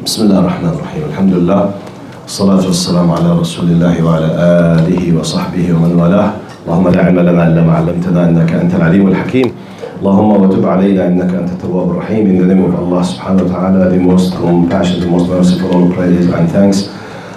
بسم الله الرحمن الرحيم. الحمد لله والصلاة والسلام على رسول الله وعلى آله وصحبه ومن والاه. اللهم لا علم لنا إلا ما علمتنا إنك أنت العليم الحكيم. اللهم وتب علينا إنك أنت التواب الرحيم. In the name of Allah subhanahu wa ta'ala, the most compassionate, the most merciful, all praise and thanks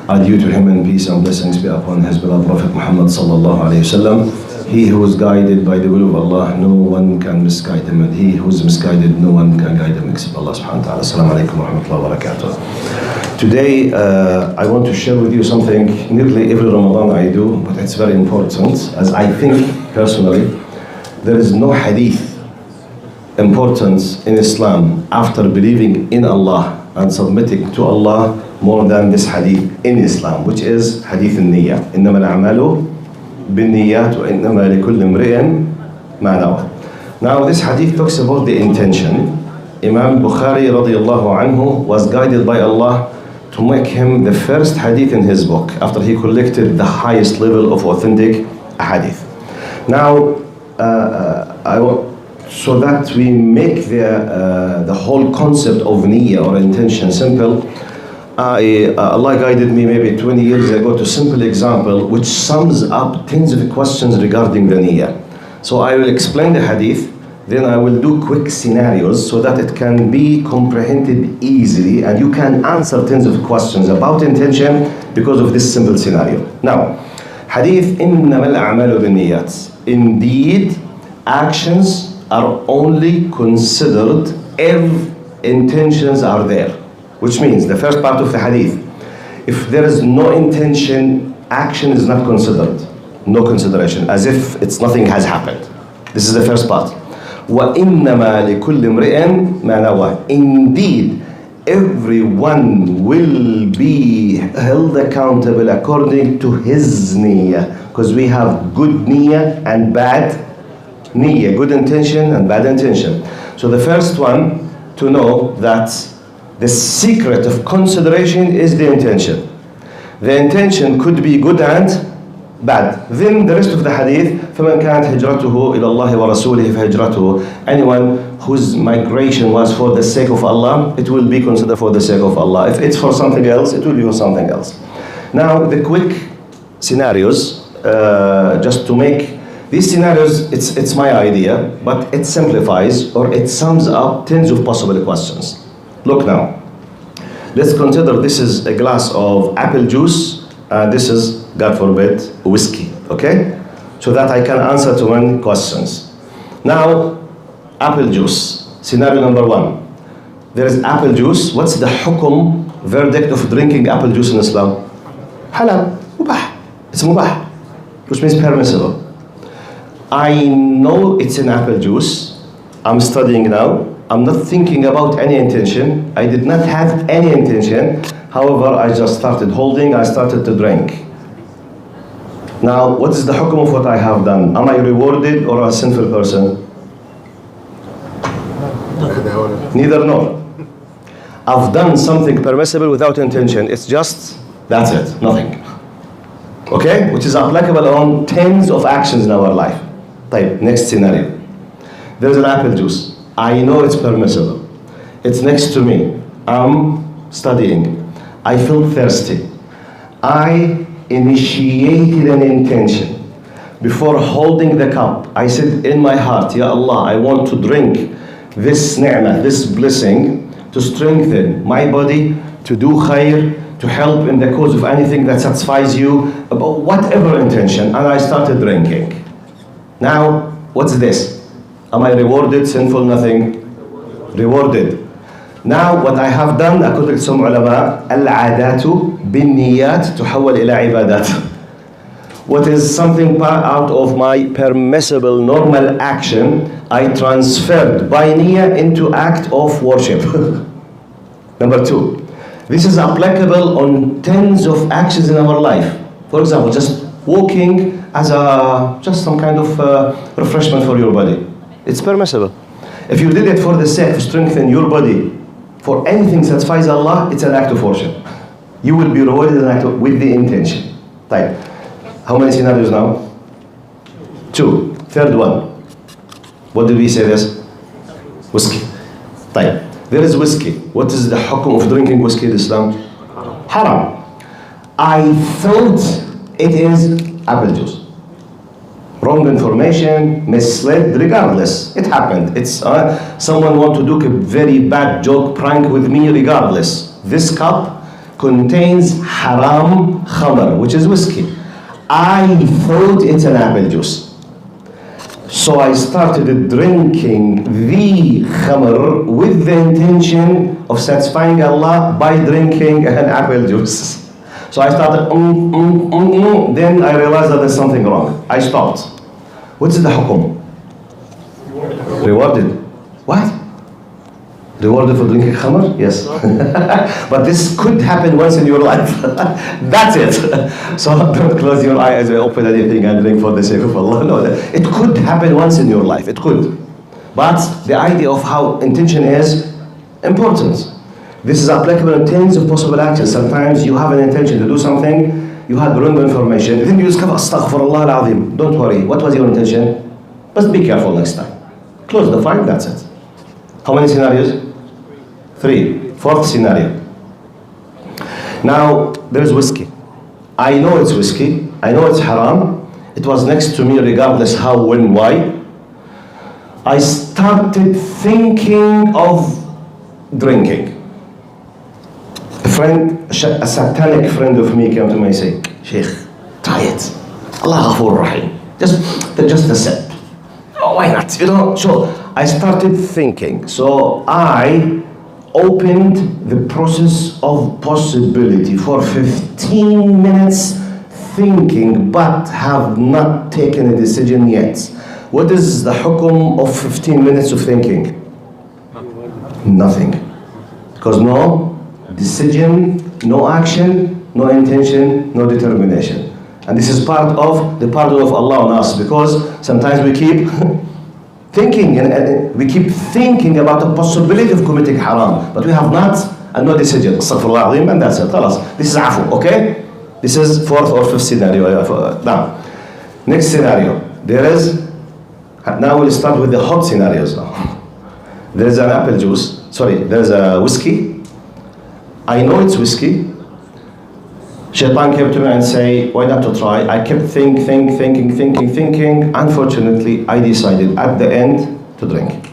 are due to him, and peace and blessings be upon his beloved Prophet Muhammad sallallahu alayhi wa sallam. He who is guided by the will of Allah, no one can misguide him, and he who is misguided, no one can guide him except Allah subhanahu wa ta'ala. Assalamu alaikum wa rahmatullahi wa barakatuh. Today, I want to share with you something nearly every Ramadan I do, but it's very important, as I think personally, there is no hadith importance in Islam after believing in Allah and submitting to Allah more than this hadith in Islam, which is hadith al-niyya. إنما الأعمال بالنيات وإنما لكل امرئ ما نوى. Now this hadith talks about the intention. Imam Bukhari radiyallahu anhu was guided by Allah to make him the first hadith in his book after he collected the highest level of authentic hadith. Now, so that we make the whole concept of niyyah or intention simple, Allah guided me maybe 20 years ago to a simple example which sums up tens of questions regarding the niyyah. So I will explain the hadith, then I will do quick scenarios so that it can be comprehended easily and you can answer tens of questions about intention because of this simple scenario. Now, hadith إنما الأعمال بالنيات. Indeed, actions are only considered if intentions are there. Which means, the first part of the hadith, if there is no intention, action is not considered. No consideration, as if nothing has happened. This is the first part. وَإِنَّمَا لِكُلِّ امْرِئٍ مَا نَوَى. Indeed, everyone will be held accountable according to his niyyah. Because we have good niyyah and bad niyyah. Good intention and bad intention. So the first one, to know that the secret of consideration is the intention. The intention could be good and bad. Then the rest of the hadith, فَمَنْ كَانَتْ هِجْرَتُهُ إِلَى اللَّهِ وَرَسُولِهِ فَهِجْرَتُهُ. Anyone whose migration was for the sake of Allah, it will be considered for the sake of Allah. If it's for something else, it will be for something else. Now the quick scenarios, just to make these scenarios, it's my idea, but it simplifies or it sums up tens of possible questions. Look now, let's consider this is a glass of apple juice and this is, God forbid, whiskey, okay? So that I can answer to 1 questions. Now, apple juice, scenario number 1. There is apple juice. What's the hukum, verdict of drinking apple juice in Islam? Halal, mubah. It's mubah, which means permissible. I know it's an apple juice. I'm studying now. I'm not thinking about any intention. I did not have any intention. However, I just started holding. I started to drink. Now, what is the hukum of what I have done? Am I rewarded or a sinful person? Neither nor. I've done something permissible without intention. It's just, that's it, nothing. Okay? Which is applicable on tens of actions in our life. Type, next scenario. There's an apple juice. I know it's permissible. It's next to me. I'm studying. I feel thirsty. I initiated an intention. Before holding the cup, I said in my heart, Ya Allah, I want to drink this ni'mah, this blessing, to strengthen my body, to do khair, to help in the cause of anything that satisfies you, about whatever intention, and I started drinking. Now, what's this? Am I rewarded? Sinful? Nothing. Rewarded. Now, what I have done, according to some ulama, al-adatu bin-niyat tuhawwal ila ibadat. What is something out of my permissible normal action, I transferred by niyyah into act of worship. Number 2, this is applicable on tens of actions in our life. For example, just walking as just some kind of refreshment for your body. It's permissible. If you did it for the sake of strengthening your body, for anything that satisfies Allah, it's an act of worship. You will be rewarded with the intention. Right. How many scenarios now? 2. Third one. What did we say this? Whiskey. Right. There is whiskey. What is the hukum of drinking whiskey in Islam? Haram. I thought it is apple juice. Wrong information, misled, regardless. It happened. It's someone want to do a very bad joke, prank with me, regardless. This cup contains haram khamr, which is whiskey. I thought it's an apple juice. So I started drinking the khamr with the intention of satisfying Allah by drinking an apple juice. So I started, then I realized that there's something wrong. I stopped. What's the hukum? Rewarded. What? Rewarded for drinking khamr? Yes. But this could happen once in your life. That's it. So don't close your eyes and open anything and drink for the sake of Allah. No, it could happen once in your life. It could. But the idea of how intention is important. This is applicable in tens of possible actions. Sometimes you have an intention to do something, you had wrong information, then you discover, astaghfirullah al-azim. Don't worry, what was your intention? Just be careful next time. Close the file, that's it. How many scenarios? 3. Fourth scenario. Now, there is whiskey. I know it's whiskey. I know it's haram. It was next to me regardless how, when, why. I started thinking of drinking. A satanic friend of me came to me and said, Sheikh, try it. Allah Ghafur Rahim. Just a sip. Oh, why not? So I started thinking. So I opened the process of possibility for 15 minutes thinking, but have not taken a decision yet. What is the hukum of 15 minutes of thinking? Nothing. Because no decision, no action, no intention, no determination. And this is part of the pardon of Allah on us, because sometimes we keep thinking, and we keep thinking about the possibility of committing haram, but we have not, and no decision. Astaghfirullah al-azim, and that's it. Khalas. This is afu, okay? This is fourth or fifth scenario. Now, next scenario. Now we'll start with the hot scenarios now. There's an apple juice, there's a whiskey. I know it's whiskey. Shaitan came to me and say, why not to try? I kept thinking. Unfortunately, I decided at the end to drink.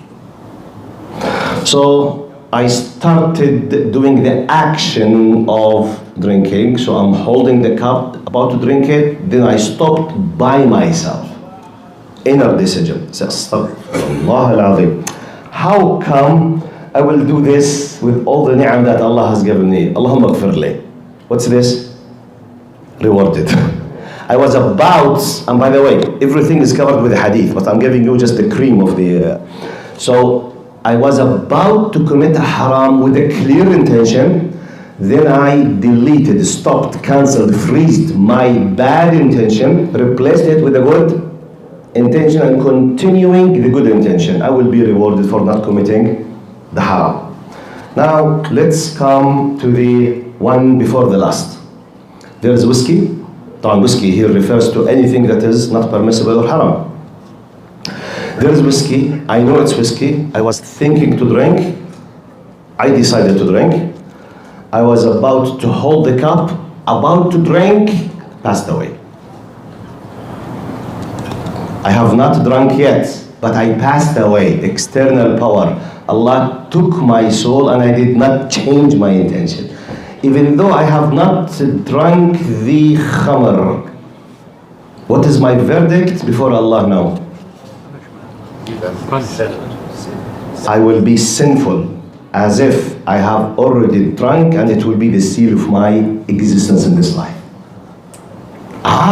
So I started doing the action of drinking. So I'm holding the cup, about to drink it. Then I stopped by myself. Inner decision. Astaghfirullah al-azim. How come I will do this with all the ni'am that Allah has given me? Allahumma ghfir li. What's this? Rewarded. I was about, and by the way, everything is covered with the hadith, but I'm giving you just the cream of the. So I was about to commit a haram with a clear intention. Then I deleted, stopped, cancelled, freezed my bad intention, replaced it with a good intention, and continuing the good intention. I will be rewarded for not committing the haram. Now let's come to the one before the last. There is whiskey. Whiskey here refers to anything that is not permissible or haram. There is whiskey. I know it's whiskey. I was thinking to drink. I decided to drink. I was about to hold the cup, about to drink, passed away. I have not drunk yet, but I passed away. External power. Allah took my soul and I did not change my intention. Even though I have not drunk the khamr, what is my verdict before Allah now? I will be sinful, as if I have already drunk, and it will be the seal of my existence in this life.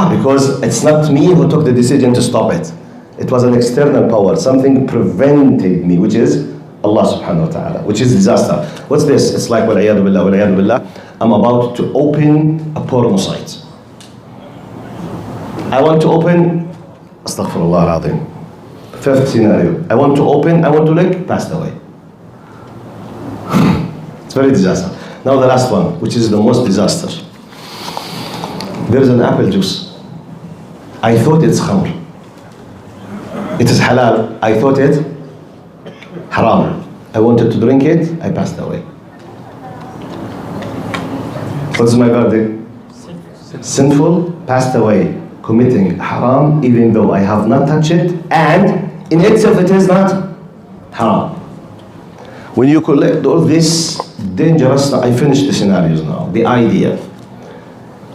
Because it's not me who took the decision to stop it. It was an external power. Something prevented me, which is Allah subhanahu wa ta'ala, which is disaster. What's this? It's like, wal'iyadu billah, I'm about to open a porno site. I want to open, astaghfirullah al-azim. Fifth scenario. I want to look, passed away. It's very disaster. Now the last one, which is the most disaster. There is an apple juice. I thought it's khamr. It is halal. I thought it haram. I wanted to drink it, I passed away. What's my verdict? Sinful, passed away, committing haram, even though I have not touched it, and in itself it is not haram. When you collect all this dangerous, I finished the scenarios now, the idea.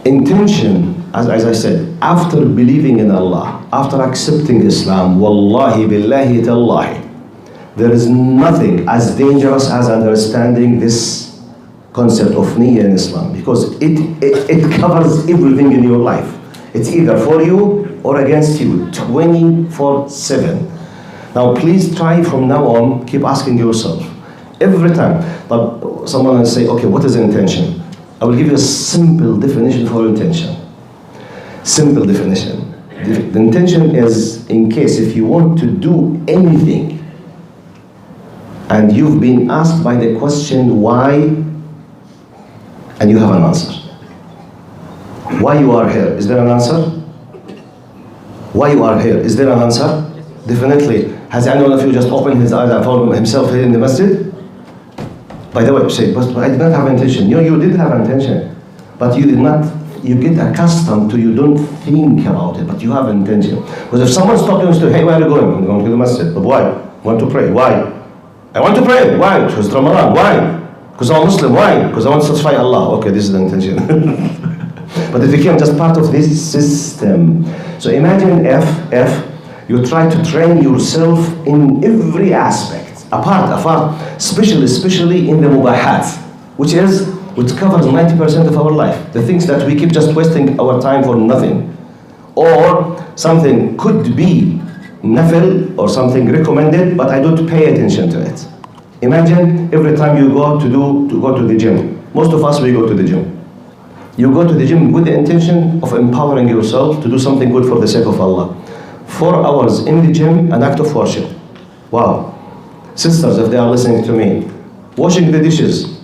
Intention, as I said, after believing in Allah, after accepting Islam, wallahi billahi tallahi, there is nothing as dangerous as understanding this concept of niyyah in Islam, because it covers everything in your life. It's either for you or against you, 24/7. Now please try from now on, keep asking yourself, every time, but someone will say, okay, what is intention? I will give you a simple definition for intention. Simple definition. The intention is in case if you want to do anything and you've been asked by the question why, and you have an answer. Why you are here? Is there an answer? Why you are here? Is there an answer? Definitely. Has anyone of you just opened his eyes and found himself here in the masjid? By the way, you say, but I did not have intention. You did have intention, but you did not. You get accustomed to, you don't think about it, but you have intention. Because if someone stopped you and said, hey, where are you going? I'm going to the masjid. But why? I want to pray. Why? I want to pray. Why? Because it's Ramadan. Why? Because I'm a Muslim. Why? Because I want to satisfy Allah. Okay, this is the intention. But it became just part of this system. So imagine if you try to train yourself in every aspect, apart, especially in the mubahat, which covers 90% of our life. The things that we keep just wasting our time for nothing. Or something could be nafil or something recommended, but I don't pay attention to it. Imagine every time you go to the gym. Most of us, we go to the gym. You go to the gym with the intention of empowering yourself to do something good for the sake of Allah. 4 hours in the gym, an act of worship. Wow. Sisters, if they are listening to me, washing the dishes,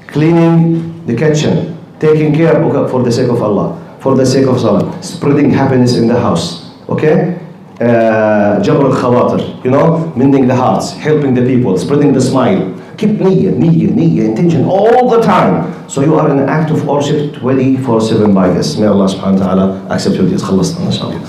cleaning the kitchen, taking care for the sake of Allah, for the sake of Salah, spreading happiness in the house, okay? Jabr al-khawatir, mending the hearts, helping the people, spreading the smile. Keep niyyah, intention all the time. So you are in an act of worship 24/7 by this. May Allah subhanahu wa ta'ala accept your deeds. خلصنا إن شاء الله.